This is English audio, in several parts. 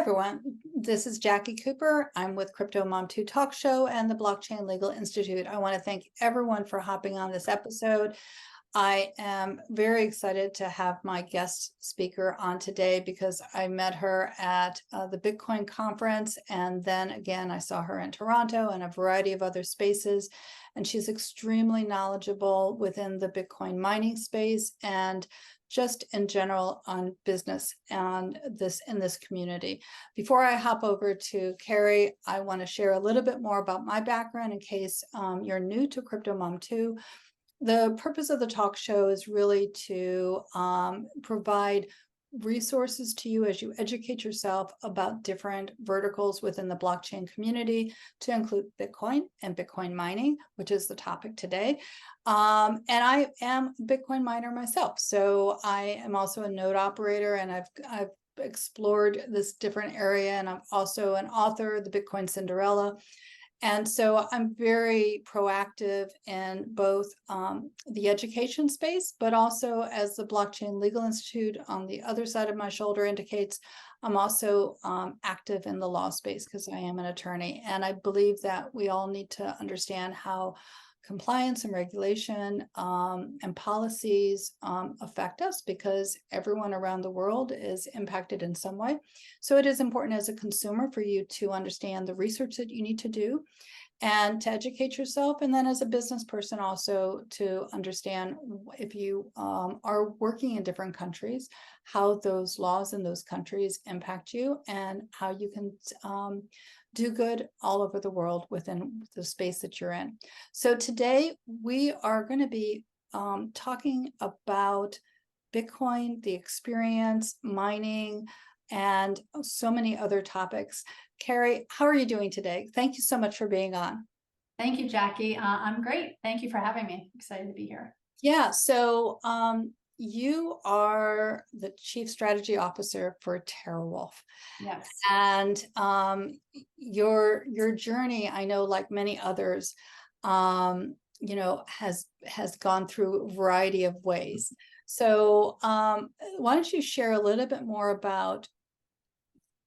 everyone. This is Jackie Cooper. I'm with CryptoMom2 Talk Show and the Blockchain Legal Institute. I want to thank everyone for hopping on this episode. I am very excited to have my guest speaker on today because I met her at the Bitcoin conference, and then again I saw her in Toronto and a variety of other spaces, and she's extremely knowledgeable within the Bitcoin mining space and just in general on business and in this community. Before I hop over to Kerrie, I want to share a little bit more about my background in case you're new to CryptoMom2. The purpose of the talk show is really to provide resources to you as you educate yourself about different verticals within the blockchain community, to include Bitcoin and Bitcoin mining, which is the topic today. And I am a Bitcoin miner myself. So I am also a node operator, and I've explored this different area, and I'm also an author of the Bitcoin Cinderella. And so I'm very proactive in both the education space, but also, as the Blockchain Legal Institute on the other side of my shoulder indicates, I'm also active in the law space because I am an attorney. And I believe that we all need to understand how compliance and regulation and policies affect us, because everyone around the world is impacted in some way. So it is important as a consumer for you to understand the research that you need to do and to educate yourself. And then as a business person also to understand, if you are working in different countries, how those laws in those countries impact you and how you can do good all over the world within the space that you're in. So today we are going to be talking about Bitcoin, the experience, mining, and so many other topics. Kerrie, how are you doing today? Thank you so much for being on. Thank you, Jackie. I'm great. Thank you for having me. Excited to be here. Yeah, so you are the Chief Strategy Officer for TeraWulf. Yes. And your journey, I know, like many others, you know, has gone through a variety of ways. So why don't you share a little bit more about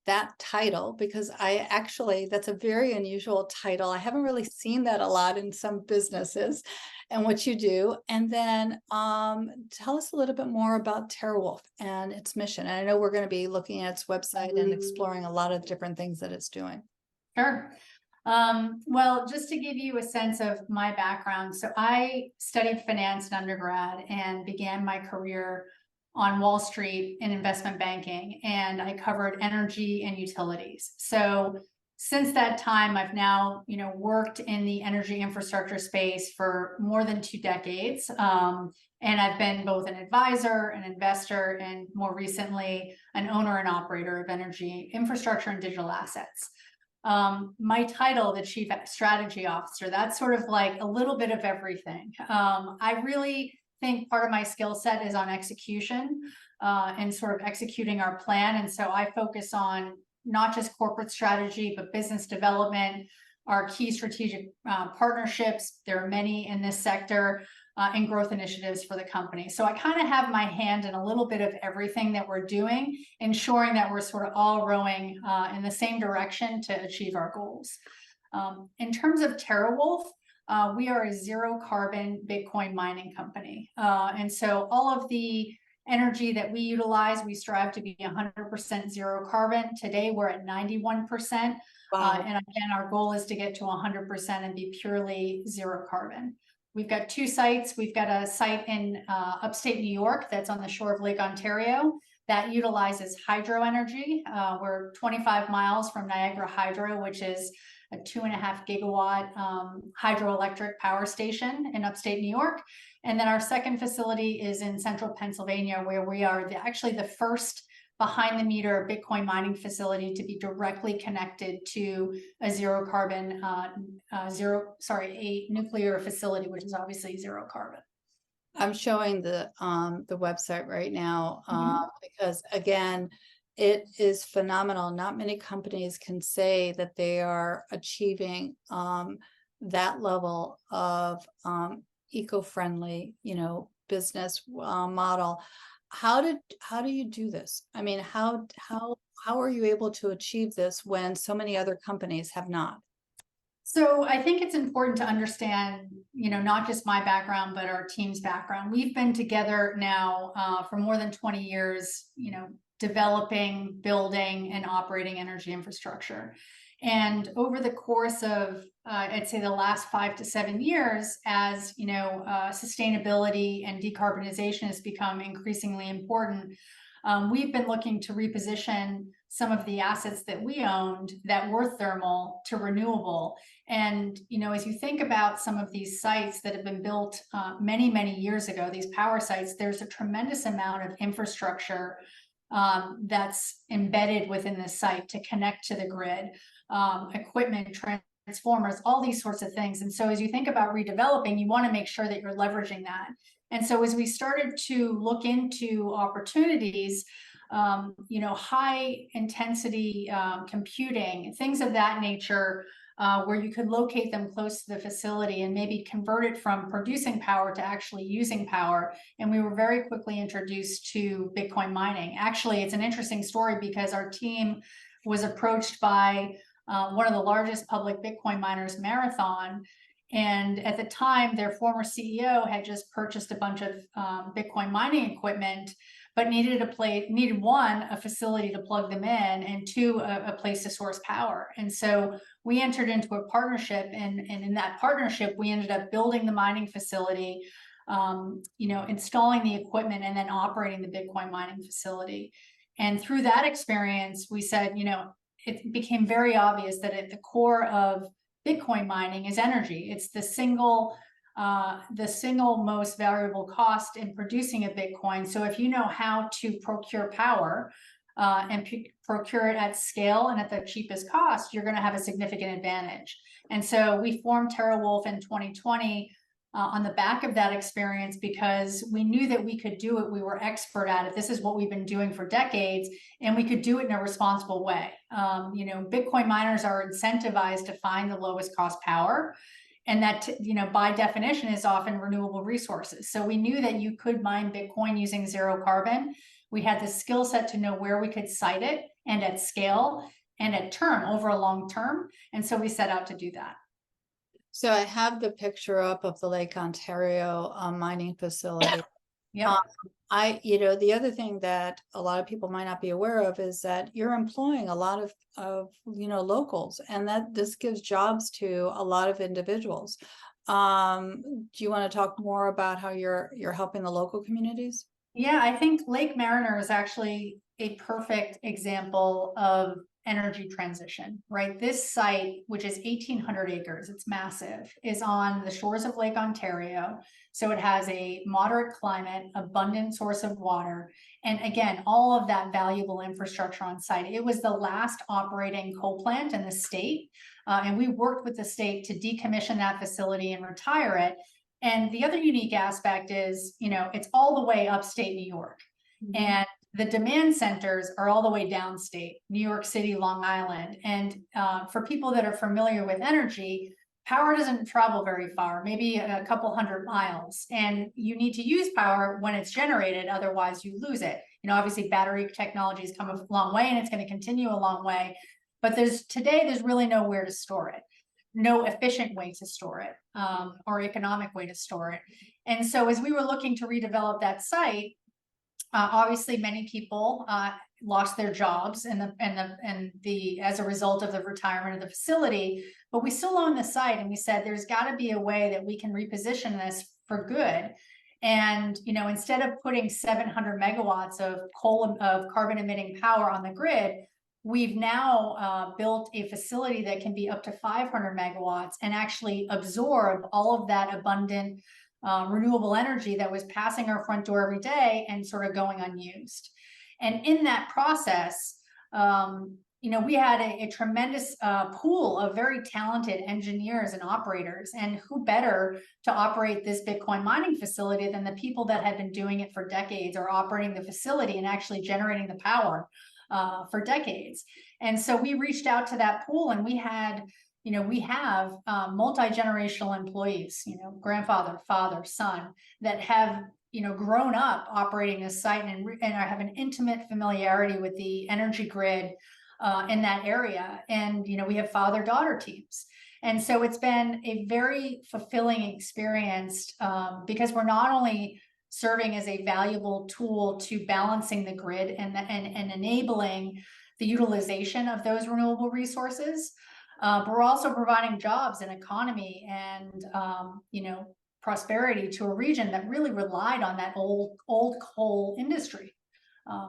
that title, because that's a very unusual title. I haven't really seen that a lot in some businesses and what you do. And then tell us a little bit more about TeraWulf and its mission. And I know we're going to be looking at its website and exploring a lot of different things that it's doing. Sure. Well, just to give you a sense of my background, so I studied finance in undergrad and began my career on Wall Street in investment banking, and I covered energy and utilities. So since that time, I've now, worked in the energy infrastructure space for more than 2 decades. And I've been both an advisor, an investor, and more recently, an owner and operator of energy infrastructure and digital assets. My title, the Chief Strategy Officer, that's sort of like a little bit of everything. I really think part of my skill set is on execution and sort of executing our plan. And so I focus on not just corporate strategy, but business development, our key strategic partnerships. There are many in this sector, and growth initiatives for the company. So I kind of have my hand in a little bit of everything that we're doing, ensuring that we're sort of all rowing in the same direction to achieve our goals. In terms of TeraWulf, we are a zero carbon Bitcoin mining company. And so all of the energy that we utilize, we strive to be 100% zero carbon. Today, we're at 91%. Wow. And again, our goal is to get to 100% and be purely zero carbon. We've got 2 sites. We've got a site in upstate New York that's on the shore of Lake Ontario that utilizes hydro energy. We're 25 miles from Niagara Hydro, which is a 2.5 gigawatt hydroelectric power station in upstate New York. And then our second facility is in central Pennsylvania, where we are actually the first behind the meter Bitcoin mining facility to be directly connected to a zero carbon, a nuclear facility, which is obviously zero carbon. I'm showing the website right now because, again, it is phenomenal. Not many companies can say that they are achieving that level of eco-friendly, business model. how do you do this? I mean, how are you able to achieve this when so many other companies have not? So I think it's important to understand, not just my background, but our team's background. We've been together now for more than 20 years, developing, building, and operating energy infrastructure. And over the course of, I'd say the last 5 to 7 years, as sustainability and decarbonization has become increasingly important, we've been looking to reposition some of the assets that we owned that were thermal to renewable. And, as you think about some of these sites that have been built many, many years ago, these power sites, there's a tremendous amount of infrastructure that's embedded within the site to connect to the grid, equipment, transformers, all these sorts of things. And so as you think about redeveloping, you want to make sure that you're leveraging that. And so as we started to look into opportunities, high intensity computing, things of that nature, where you could locate them close to the facility and maybe convert it from producing power to actually using power. And we were very quickly introduced to Bitcoin mining. Actually, it's an interesting story because our team was approached by one of the largest public Bitcoin miners, Marathon. And at the time, their former CEO had just purchased a bunch of Bitcoin mining equipment, but needed a facility to plug them in, and two, a place to source power. And so we entered into a partnership, and in that partnership, we ended up building the mining facility, installing the equipment, and then operating the Bitcoin mining facility. And through that experience, we said, it became very obvious that at the core of Bitcoin mining is energy. It's the single most variable cost in producing a Bitcoin. So if you know how to procure power and procure it at scale and at the cheapest cost, you're going to have a significant advantage. And so we formed TeraWulf in 2020 on the back of that experience, because we knew that we could do it. We were expert at it. This is what we've been doing for decades, and we could do it in a responsible way. Bitcoin miners are incentivized to find the lowest cost power. And that, by definition, is often renewable resources. So we knew that you could mine Bitcoin using zero carbon. We had the skill set to know where we could site it, and at scale, and at term, over a long term. And so we set out to do that. So I have the picture up of the Lake Ontario mining facility. Yeah. The other thing that a lot of people might not be aware of is that you're employing a lot of locals, and that this gives jobs to a lot of individuals. Do you want to talk more about how you're helping the local communities? Yeah, I think Lake Mariner is actually a perfect example of energy transition, right? This site, which is 1,800 acres, it's massive, is on the shores of Lake Ontario. So it has a moderate climate, abundant source of water, and again, all of that valuable infrastructure on site. It was the last operating coal plant in the state, and we worked with the state to decommission that facility and retire it. And the other unique aspect is, it's all the way upstate New York. Mm-hmm. And the demand centers are all the way downstate, New York City, Long Island. And for people that are familiar with energy, power doesn't travel very far, maybe a couple hundred miles. And you need to use power when it's generated, otherwise you lose it. Obviously battery technology has come a long way, and it's going to continue a long way. But there's really nowhere to store it. No efficient way to store it, or economic way to store it. And so as we were looking to redevelop that site, obviously many people lost their jobs as a result of the retirement of the facility, but we still own the site, and we said there's got to be a way that we can reposition this for good. And instead of putting 700 megawatts of carbon emitting power on the grid, we've now built a facility that can be up to 500 megawatts and actually absorb all of that abundant renewable energy that was passing our front door every day and sort of going unused. And in that process, we had a tremendous pool of very talented engineers and operators, and who better to operate this Bitcoin mining facility than the people that had been doing it for decades, or operating the facility and actually generating the power for decades. And so we reached out to that pool, and we have multi-generational employees, grandfather, father, son, that have grown up operating this site and I have an intimate familiarity with the energy grid in that area. And, we have father-daughter teams. And so it's been a very fulfilling experience because we're not only serving as a valuable tool to balancing the grid and enabling the utilization of those renewable resources, but we're also providing jobs and economy and, prosperity to a region that really relied on that old coal industry.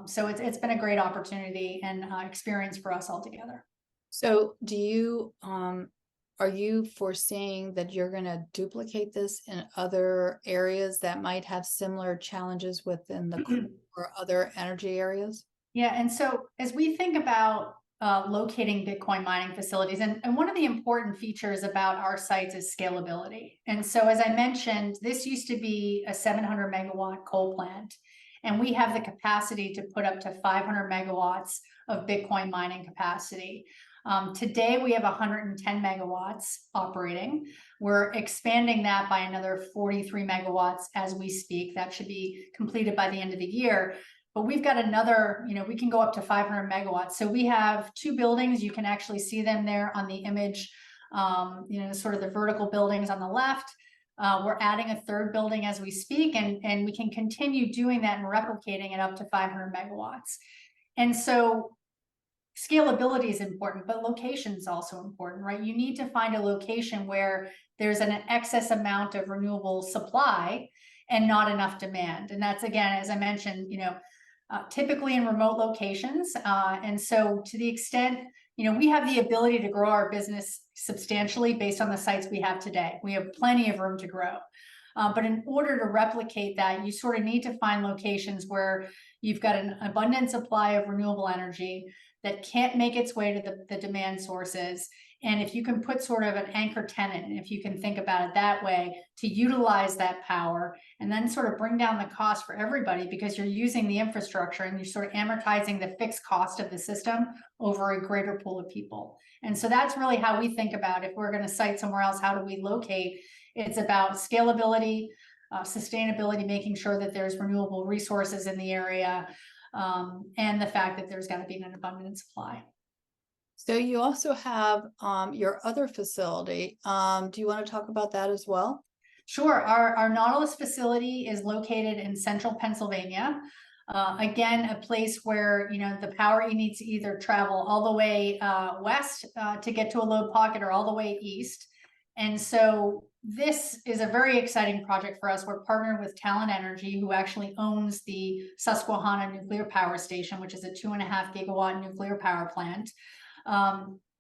So it's been a great opportunity and experience for us all together. So do you, are you foreseeing that you're going to duplicate this in other areas that might have similar challenges within the coal or other energy areas? Yeah, and so as we think about locating Bitcoin mining facilities, and one of the important features about our sites is scalability. And so as I mentioned, this used to be a 700 megawatt coal plant, and we have the capacity to put up to 500 megawatts of Bitcoin mining capacity. Today we have 110 megawatts operating. We're expanding that by another 43 megawatts as we speak. That should be completed by the end of the year. But we've got another, we can go up to 500 megawatts. So we have two buildings. You can actually see them there on the image, sort of the vertical buildings on the left. We're adding a third building as we speak, and we can continue doing that and replicating it up to 500 megawatts. And so scalability is important, but location is also important, right? You need to find a location where there's an excess amount of renewable supply and not enough demand. And that's, again, as I mentioned, typically in remote locations. And so to the extent, we have the ability to grow our business substantially based on the sites we have today. We have plenty of room to grow. But in order to replicate that, you sort of need to find locations where you've got an abundant supply of renewable energy that can't make its way to the demand sources. And if you can put sort of an anchor tenant, and if you can think about it that way, to utilize that power and then sort of bring down the cost for everybody, because you're using the infrastructure and you're sort of amortizing the fixed cost of the system over a greater pool of people. And so that's really how we think about if we're going to site somewhere else, how do we locate? It's about scalability, sustainability, making sure that there's renewable resources in the area, and the fact that there's got to be an abundant supply. So you also have your other facility. Do you want to talk about that as well? Sure. Our Nautilus facility is located in central Pennsylvania. Again, a place where, the power you need to either travel all the way west to get to a load pocket or all the way east. And so this is a very exciting project for us. We're partnered with Talon Energy, who actually owns the Susquehanna Nuclear Power Station, which is a 2.5 gigawatt nuclear power plant.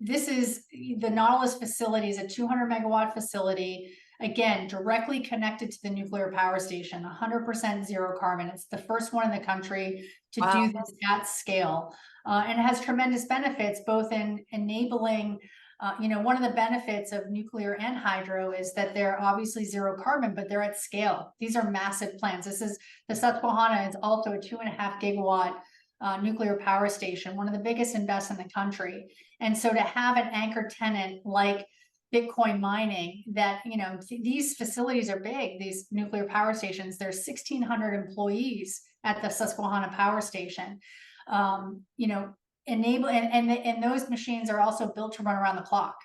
This is the Nautilus facility is a 200 megawatt facility, again, directly connected to the nuclear power station, 100% zero carbon. It's the first one in the country to do this at scale. And it has tremendous benefits, both in enabling, one of the benefits of nuclear and hydro is that they're obviously zero carbon, but they're at scale. These are massive plants. The Susquehanna is also a 2.5 gigawatt nuclear power station, one of the biggest invests in the country. And so to have an anchor tenant like Bitcoin mining that, these facilities are big, these nuclear power stations, there's 1,600 employees at the Susquehanna power station, enable, and those machines are also built to run around the clock.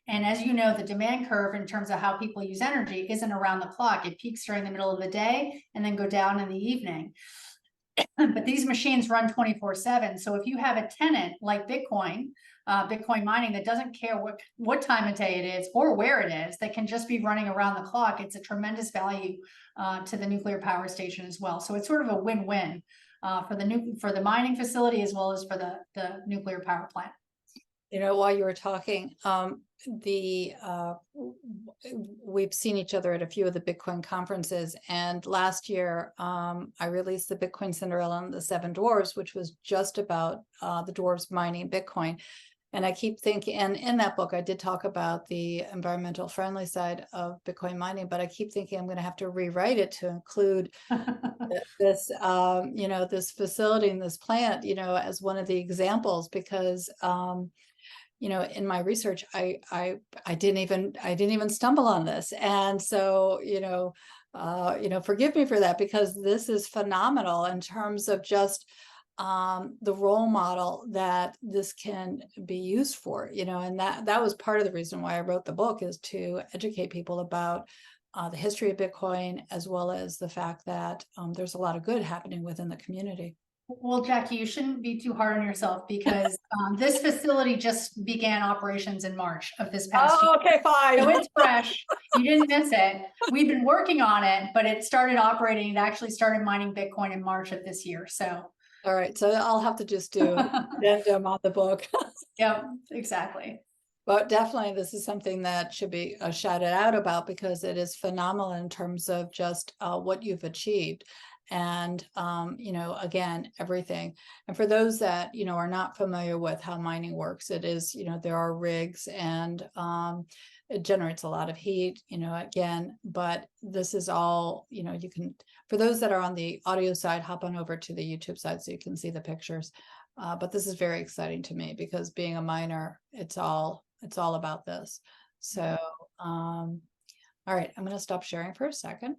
And as you know, the demand curve in terms of how people use energy isn't around the clock. It peaks during the middle of the day and then go down in the evening. But these machines run 24/7. So if you have a tenant like Bitcoin mining that doesn't care what time of day it is or where it is, that can just be running around the clock, it's a tremendous value to the nuclear power station as well. So it's sort of a win-win for the mining facility as well as for the nuclear power plant. While you were talking, we've seen each other at a few of the Bitcoin conferences, and last year I released the Bitcoin Cinderella and the Seven Dwarves, which was just about the dwarves mining Bitcoin. And I keep thinking, and in that book I did talk about the environmental friendly side of Bitcoin mining, but I keep thinking I'm going to have to rewrite it to include this this facility and this plant as one of the examples, because in my research, I didn't even stumble on this. And so, forgive me for that, because this is phenomenal in terms of just the role model that this can be used for, and that was part of the reason why I wrote the book, is to educate people about the history of Bitcoin, as well as the fact that there's a lot of good happening within the community. Well, Jackie, you shouldn't be too hard on yourself, because this facility just began operations in March of this past year. Oh, okay, fine. So it's fresh. You didn't miss it. We've been working on it, but it started operating. It actually started mining Bitcoin in March of this year. So, all right. So I'll have to just do an addendum on the book. yeah, exactly. But definitely, this is something that should be shouted out about, because it is phenomenal in terms of just what you've achieved. And, again, everything. And for those that, are not familiar with how mining works, it is, there are rigs, and it generates a lot of heat, again, but this is all, you can, for those that are on the audio side, hop on over to the YouTube side so you can see the pictures. But this is very exciting to me, because being a miner, it's all about this. So, all right, I'm going to stop sharing for a second.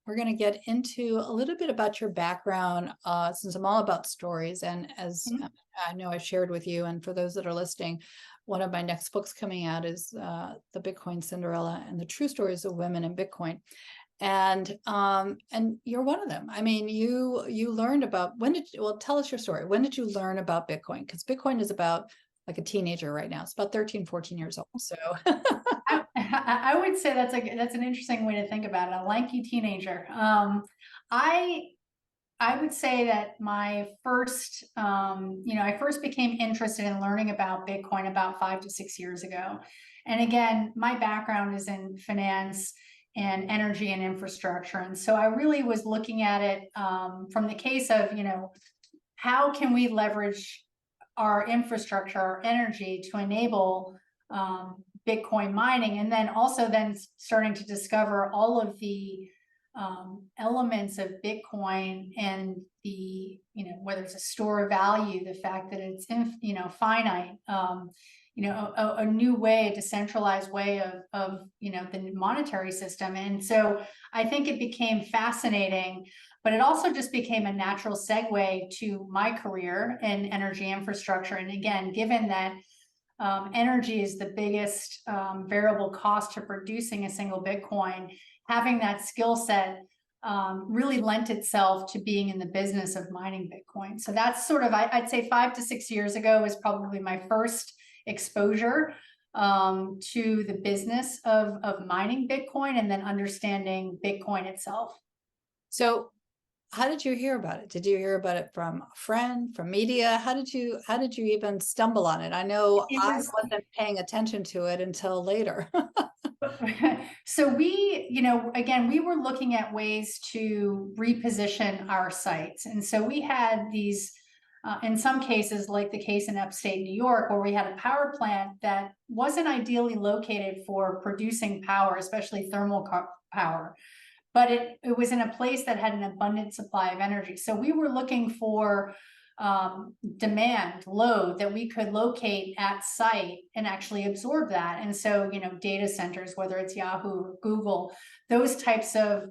We're going to get into a little bit about your background, since I'm all about stories. And as I know I shared with you, and for those that are listening, one of my next books coming out is the Bitcoin Cinderella, and the true stories of women in Bitcoin. And you're one of them. I mean, you learned about, tell us your story. When did you learn about Bitcoin? Because Bitcoin is about like a teenager right now. It's about 13, 14 years old. So I would say that's an interesting way to think about it. A lanky teenager. I would say that my first, I first became interested in learning about Bitcoin about 5 to 6 years ago. And again, my background is in finance and energy and infrastructure. And so I really was looking at it from the case of, how can we leverage our infrastructure, our energy, to enable Bitcoin mining, and then also starting to discover all of the elements of Bitcoin, and the, whether it's a store of value, the fact that it's, finite, a new way, a decentralized way of the monetary system. And so I think it became fascinating, but it also just became a natural segue to my career in energy infrastructure. And again, given that energy is the biggest variable cost to producing a single Bitcoin, having that skill set really lent itself to being in the business of mining Bitcoin. So that's sort of, I'd say 5 to 6 years ago was probably my first exposure to the business of mining Bitcoin, and then understanding Bitcoin itself. So how did you hear about it? Did you hear about it from a friend, from media? How did you even stumble on it? I know I wasn't paying attention to it until later. So we, again, we were looking at ways to reposition our sites. And so we had these, in some cases, like the case in upstate New York, where we had a power plant that wasn't ideally located for producing power, especially thermal power. But it was in a place that had an abundant supply of energy. So we were looking for demand load that we could locate at site and actually absorb that. And so, data centers, whether it's Yahoo or Google, those types of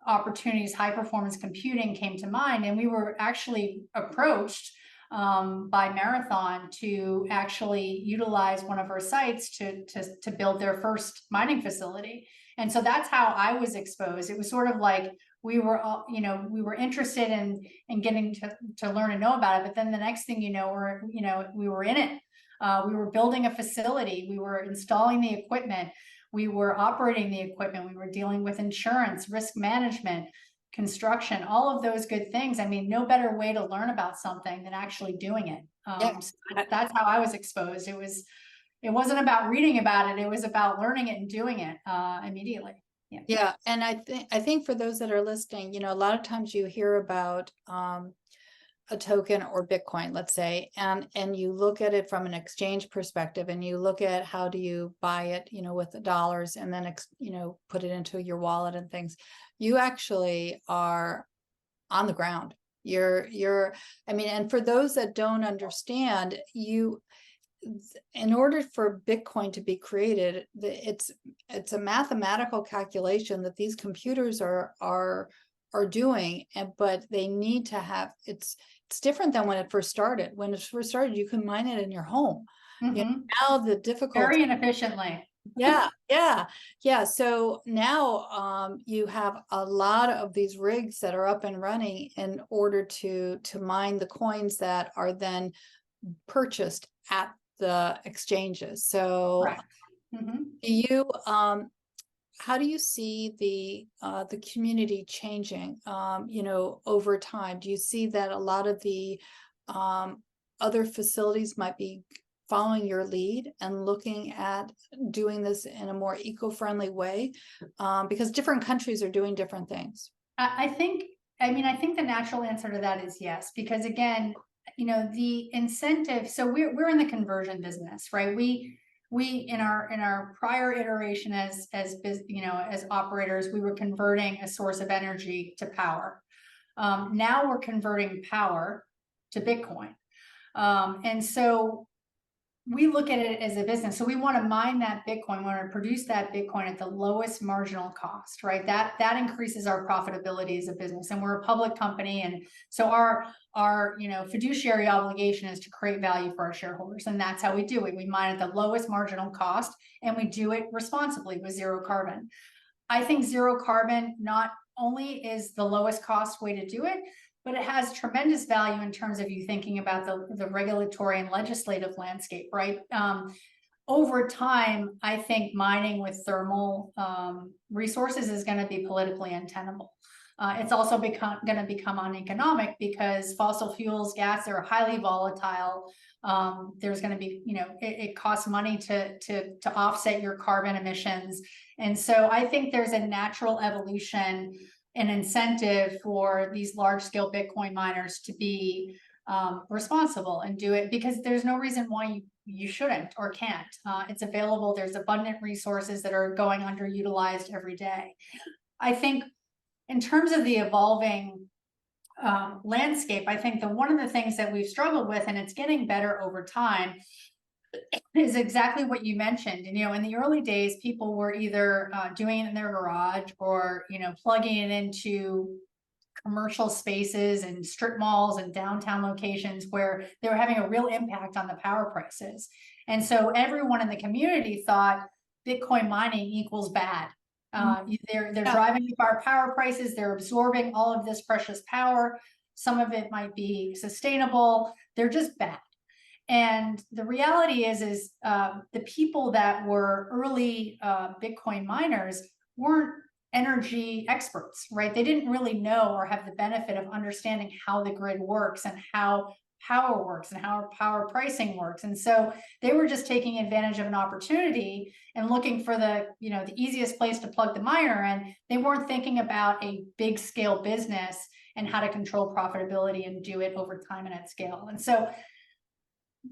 opportunities, high performance computing came to mind. And we were actually approached by Marathon to actually utilize one of our sites to build their first mining facility. And so that's how I was exposed. It was sort of like we were all, we were interested in getting to learn and know about it. But then the next thing we were in it. We were building a facility. We were installing the equipment. We were operating the equipment. We were dealing with insurance, risk management, construction, all of those good things. I mean, no better way to learn about something than actually doing it. So that's how I was exposed. It wasn't about reading about it. It was about learning it and doing it immediately. Yeah. And I think for those that are listening, a lot of times you hear about a token or Bitcoin, let's say, and you look at it from an exchange perspective, and you look at how do you buy it, with the dollars, and then, put it into your wallet and things. You actually are on the ground. And for those that don't understand, in order for Bitcoin to be created, it's a mathematical calculation that these computers are doing, but they need to have, it's different than when it first started. When it first started, you can mine it in your home. Now the difficulty, very inefficiently. yeah. So now you have a lot of these rigs that are up and running in order to mine the coins that are then purchased at the exchanges. So do you how do you see the community changing over time? Do you see that a lot of the other facilities might be following your lead and looking at doing this in a more eco-friendly way? Because different countries are doing different things. I think the natural answer to that is yes, because again, the incentive, so we're in the conversion business, right? We in our prior iteration as operators, we were converting a source of energy to power. Now we're converting power to Bitcoin. And so we look at it as a business. So we want to mine that Bitcoin, we want to produce that Bitcoin at the lowest marginal cost, right? That increases our profitability as a business. And we're a public company. And so our fiduciary obligation is to create value for our shareholders. And that's how we do it. We mine at the lowest marginal cost, and we do it responsibly with zero carbon. I think zero carbon not only is the lowest cost way to do it, but it has tremendous value in terms of you thinking about the regulatory and legislative landscape, right? Over time, I think mining with thermal resources is going to be politically untenable. It's also going to become uneconomic because fossil fuels, gas, are highly volatile. There's going to be, it costs money to offset your carbon emissions. And so I think there's a natural evolution, an incentive for these large scale Bitcoin miners to be responsible and do it, because there's no reason why you shouldn't or can't. It's available. There's abundant resources that are going underutilized every day. I think in terms of the evolving landscape, I think one of the things that we've struggled with, and it's getting better over time, is exactly what you mentioned. And, in the early days, people were either doing it in their garage or, plugging it into commercial spaces and strip malls and downtown locations where they were having a real impact on the power prices. And so everyone in the community thought Bitcoin mining equals bad. They're driving up our power prices. They're absorbing all of this precious power. Some of it might be sustainable. They're just bad. And the reality is the people that were early Bitcoin miners weren't energy experts, right? They didn't really know or have the benefit of understanding how the grid works and how power works and how power pricing works. And so they were just taking advantage of an opportunity and looking for the easiest place to plug the miner in. They weren't thinking about a big scale business and how to control profitability and do it over time and at scale. And so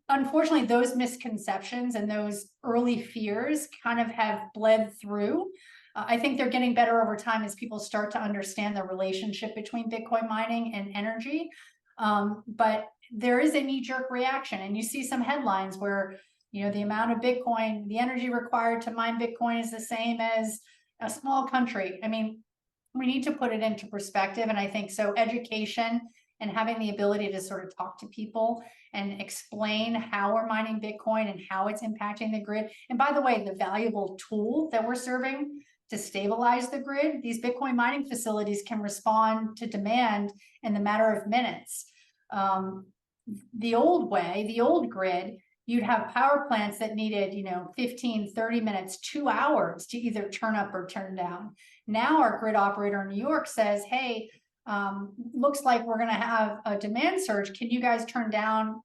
unfortunately, those misconceptions and those early fears kind of have bled through. I think they're getting better over time as people start to understand the relationship between Bitcoin mining and energy. But there is a knee-jerk reaction, and you see some headlines where, the amount of Bitcoin, the energy required to mine Bitcoin is the same as a small country. I mean, we need to put it into perspective. And I think so education and having the ability to sort of talk to people and explain how we're mining Bitcoin and how it's impacting the grid. And by the way, the valuable tool that we're serving to stabilize the grid, these Bitcoin mining facilities can respond to demand in the matter of minutes. The old way, the old grid, you'd have power plants that needed, 15, 30 minutes, 2 hours to either turn up or turn down. Now our grid operator in New York says, hey, looks like we're going to have a demand surge. Can you guys turn down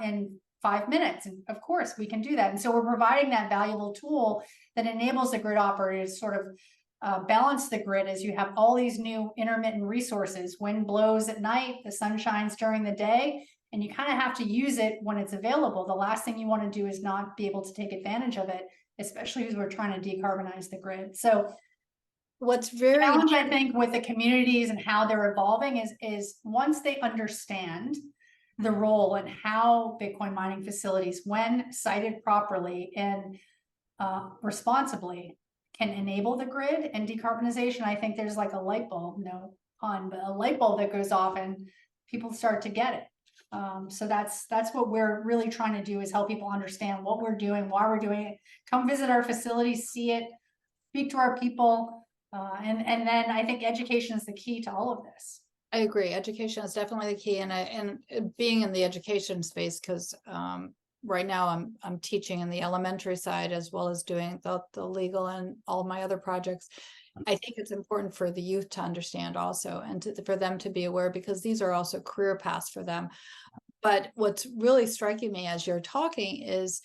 in 5 minutes? And of course we can do that. And so we're providing that valuable tool that enables the grid operator to sort of balance the grid as you have all these new intermittent resources. Wind blows at night, the sun shines during the day, and you kind of have to use it when it's available. The last thing you want to do is not be able to take advantage of it, especially as we're trying to decarbonize the grid. So what's very challenge, I think, with the communities and how they're evolving is once they understand the role and how Bitcoin mining facilities, when sited properly and responsibly, can enable the grid and decarbonization. I think there's like a light bulb, no pun, but a light bulb that goes off and people start to get it. So that's what we're really trying to do, is help people understand what we're doing, why we're doing it. Come visit our facilities, see it, speak to our people, and then I think education is the key to all of this. I agree. Education is definitely the key, and being in the education space, because right now I'm teaching in the elementary side as well as doing the legal and all my other projects. I think it's important for the youth to understand also, and for them to be aware, because these are also career paths for them. But what's really striking me as you're talking is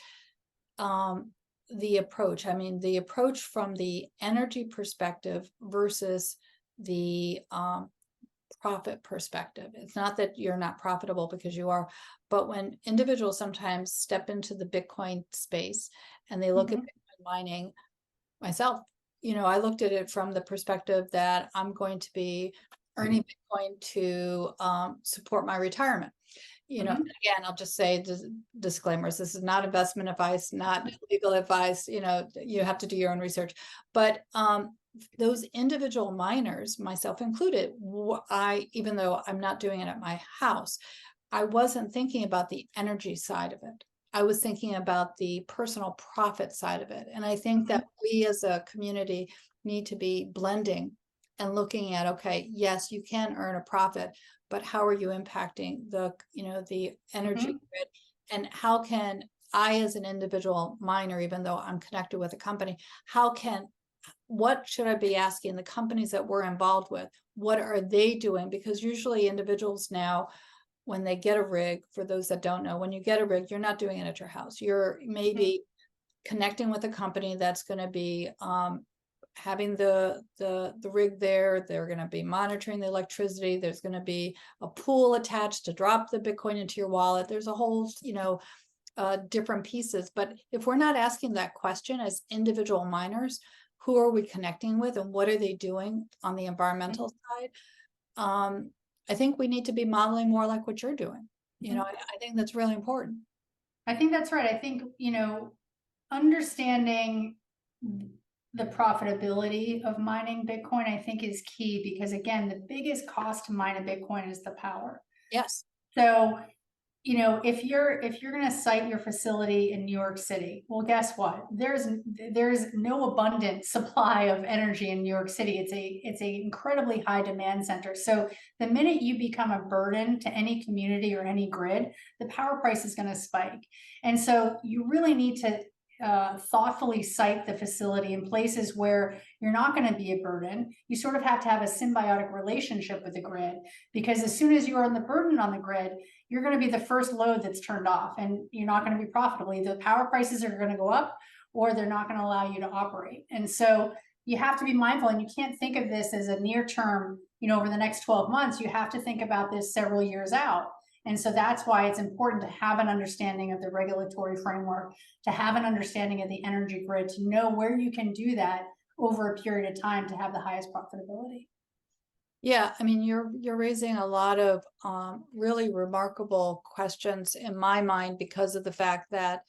the approach. I mean, the approach from the energy perspective versus the profit perspective. It's not that you're not profitable, because you are, but when individuals sometimes step into the Bitcoin space and they look at Bitcoin mining, myself, I looked at it from the perspective that I'm going to be earning Bitcoin to support my retirement. Again, I'll just say disclaimers. This is not investment advice, not legal advice. You have to do your own research. But those individual miners, myself included, even though I'm not doing it at my house, I wasn't thinking about the energy side of it. I was thinking about the personal profit side of it. And I think that we as a community need to be blending and looking at, okay, yes, you can earn a profit, but how are you impacting the energy grid? And how can I, as an individual miner, even though I'm connected with a company, what should I be asking the companies that we're involved with? What are they doing? Because usually individuals now, when they get a rig, for those that don't know, when you get a rig, you're not doing it at your house. You're maybe connecting with a company that's going to be having the rig there. They're going to be monitoring the electricity. There's going to be a pool attached to drop the Bitcoin into your wallet. There's a whole, different pieces. But if we're not asking that question as individual miners, who are we connecting with and what are they doing on the environmental side? I think we need to be modeling more like what you're doing. I think that's really important. I think that's right. I think, understanding the profitability of mining Bitcoin, I think, is key, because again, the biggest cost to mine a Bitcoin is the power. Yes. So, if you're going to site your facility in New York City, well, guess what? There's no abundant supply of energy in New York City. It's a incredibly high demand center. So the minute you become a burden to any community or any grid, the power price is going to spike. And so you really need to thoughtfully site the facility in places where you're not going to be a burden. You sort of have to have a symbiotic relationship with the grid, because as soon as you are on the burden on the grid, you're going to be the first load that's turned off, and you're not going to be profitable. Either the power prices are going to go up, or they're not going to allow you to operate. And so you have to be mindful, and you can't think of this as a near term, over the next 12 months. You have to think about this several years out. And so that's why it's important to have an understanding of the regulatory framework, to have an understanding of the energy grid, to know where you can do that over a period of time to have the highest profitability. Yeah, I mean, you're raising a lot of really remarkable questions in my mind, because of the fact that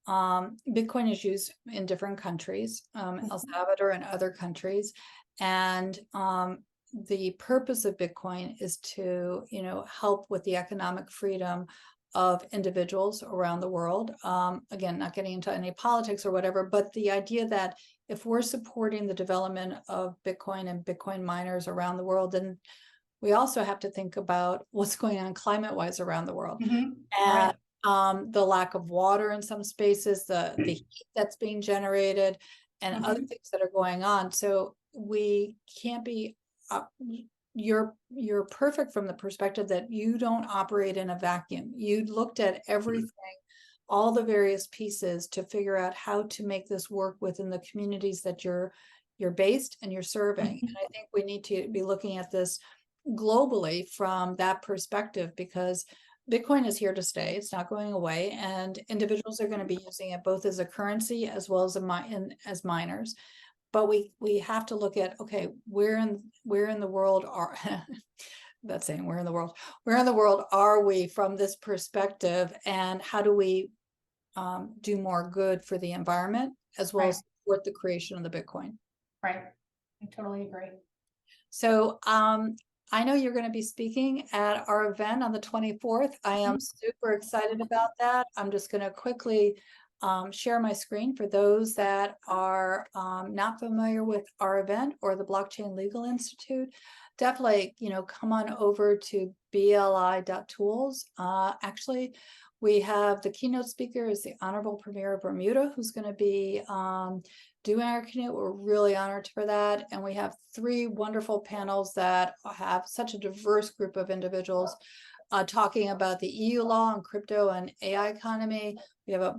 Bitcoin is used in different countries, El Salvador and other countries, and the purpose of Bitcoin is to, help with the economic freedom of individuals around the world. Again, not getting into any politics or whatever, but the idea that if we're supporting the development of Bitcoin and Bitcoin miners around the world, then we also have to think about what's going on climate-wise around the world. And the lack of water in some spaces, the heat that's being generated, and other things that are going on. So we can't be you're perfect from the perspective that you don't operate in a vacuum. You looked at everything, all the various pieces, to figure out how to make this work within the communities that you're based and you're serving. And I think we need to be looking at this globally from that perspective, because Bitcoin is here to stay. It's not going away, and individuals are going to be using it both as a currency as well as miners. But we have to look at, okay, where in the world are that's saying where in the world, where in the world are we from this perspective, and how do we do more good for the environment as well Right, as support the creation of the Bitcoin. right. I totally agree. So I know you're going to be speaking at our event on the 24th. I am super excited about that. I'm just going to quickly share my screen for those that are not familiar with our event or the Blockchain Legal Institute. Definitely, come on over to bli.tools. Actually, we have the keynote speaker is the Honorable Premier of Bermuda, who's going to be doing our keynote. We're really honored for that. And we have 3 wonderful panels that have such a diverse group of individuals talking about the EU law on crypto and AI economy. We have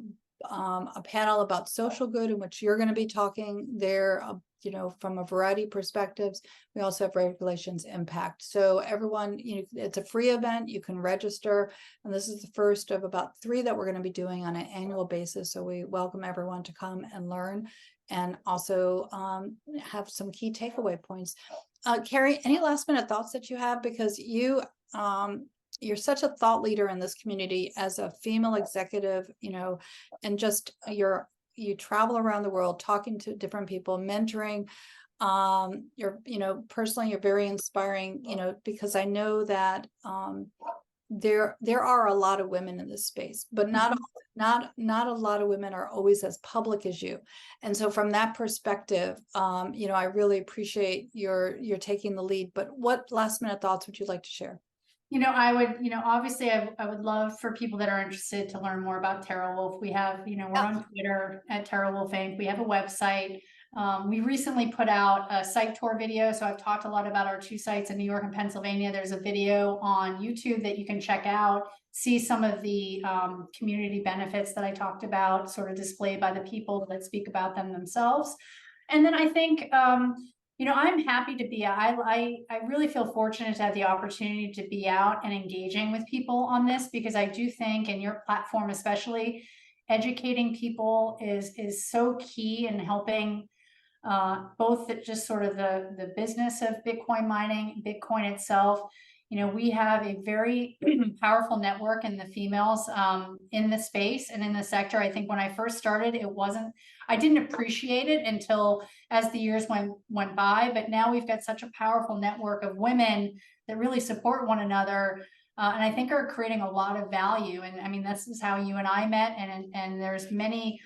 a panel about social good in which you're going to be talking there, from a variety of perspectives. We also have regulations impact. So everyone, it's a free event. You can register. And this is the first of about 3 that we're going to be doing on an annual basis. So we welcome everyone to come and learn and also have some key takeaway points. Kerrie, any last minute thoughts that you have? Because you're such a thought leader in this community as a female executive, and just you travel around the world talking to different people, mentoring. Personally, you're very inspiring, because I know that there are a lot of women in this space, but not a lot of women are always as public as you. And so from that perspective, I really appreciate your taking the lead. But what last minute thoughts would you like to share? I would, obviously I would love for people that are interested to learn more about TeraWulf. We have, we're on Twitter at TeraWulf Inc. We have a website. We recently put out a site tour video. So I've talked a lot about our 2 sites in New York and Pennsylvania. There's a video on YouTube that you can check out, see some of the community benefits that I talked about, sort of displayed by the people that speak about them themselves. And then I think, I'm happy to be, I really feel fortunate to have the opportunity to be out and engaging with people on this, because I do think, and your platform especially, educating people is so key in helping both just sort of the business of Bitcoin mining, Bitcoin itself. We have a very powerful network in the females in the space and in the sector. I think when I first started, I didn't appreciate it until as the years went by, but now we've got such a powerful network of women that really support one another. And I think are creating a lot of value. And I mean, this is how you and I met. And there's many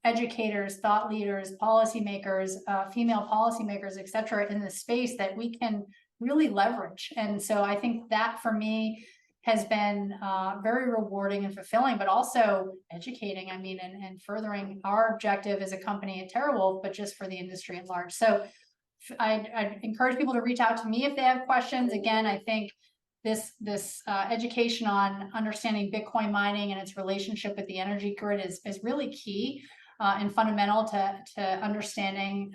educators, thought leaders, policymakers, female policymakers, et cetera, in the space that we can really leverage. And so I think that for me has been very rewarding and fulfilling, but also educating, and furthering our objective as a company at TeraWulf, but just for the industry at large. So I'd encourage people to reach out to me if they have questions. Again, I think this education on understanding Bitcoin mining and its relationship with the energy grid is really key and fundamental to understanding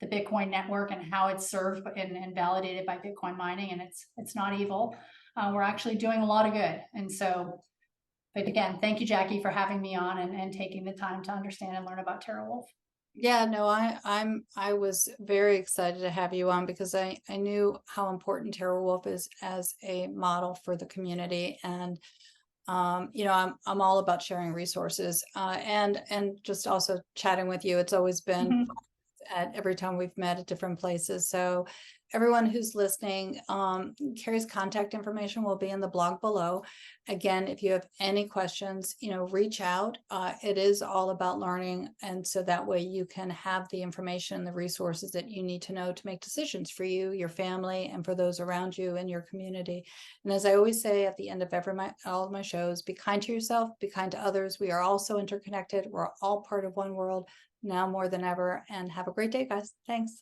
the Bitcoin network and how it's served and validated by Bitcoin mining. And it's not evil. We're actually doing a lot of good. And so, but again, thank you, Jackie, for having me on and taking the time to understand and learn about TeraWulf. Yeah, no, I was very excited to have you on because I knew how important TeraWulf is as a model for the community. And I'm all about sharing resources and just also chatting with you. It's always been at every time we've met at different places. So everyone who's listening, Kerrie's contact information will be in the blog below. Again, if you have any questions, reach out. It is all about learning. And so that way you can have the information, the resources that you need to know to make decisions for you, your family, and for those around you and your community. And as I always say at the end of all of my shows, be kind to yourself, be kind to others. We are all so interconnected. We're all part of one world now more than ever. And have a great day, guys. Thanks.